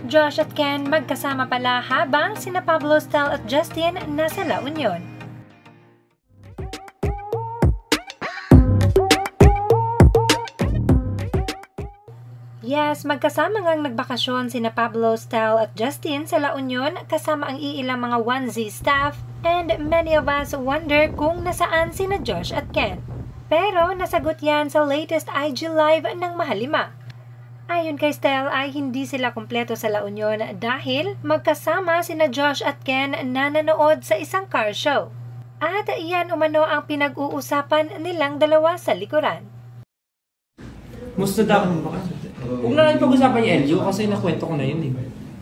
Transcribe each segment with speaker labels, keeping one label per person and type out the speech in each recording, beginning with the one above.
Speaker 1: Josh at Ken magkasama pala habang sina Pablo, Stel at Justin nasa La Union. Yes, magkasama ngang nagbakasyon sina Pablo, Stel at Justin sa La Union kasama ang iilang mga 1Z staff, and many of us wonder kung nasaan sina Josh at Ken. Pero nasagot yan sa latest IG live ng Mahalima. Ayon kay Stel ay hindi sila kumpleto sa La Union dahil magkasama sina Josh at Ken na nanood sa isang car show. At iyan umano ang pinag-uusapan nilang dalawa sa likuran.
Speaker 2: Musta daw? Huwag na natin pag-usapan yung Elio kasi nakwento ko na yun eh.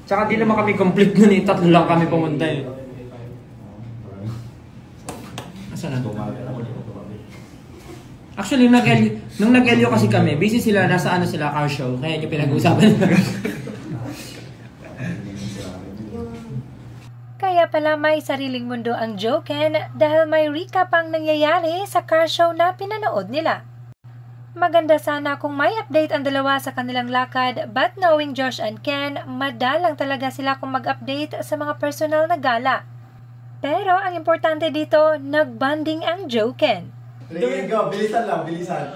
Speaker 2: Tsaka di naman kami complete na eh. Tatlo lang kami pumunta eh. Asa na? Actually, nung nag-Elio kasi kami, busy sila, nasa ano sila, car show. Kaya yung pinag-uusapan nila.
Speaker 1: Kaya pala may sariling mundo ang Joken dahil may recap ang nangyayari sa car show na pinanood nila. Maganda sana kung may update ang dalawa sa kanilang lakad, but knowing Josh and Ken, madalang talaga sila kung mag-update sa mga personal na gala. Pero ang importante dito, nag-bonding ang Joken.
Speaker 3: Go, bilisan lang, bilisan.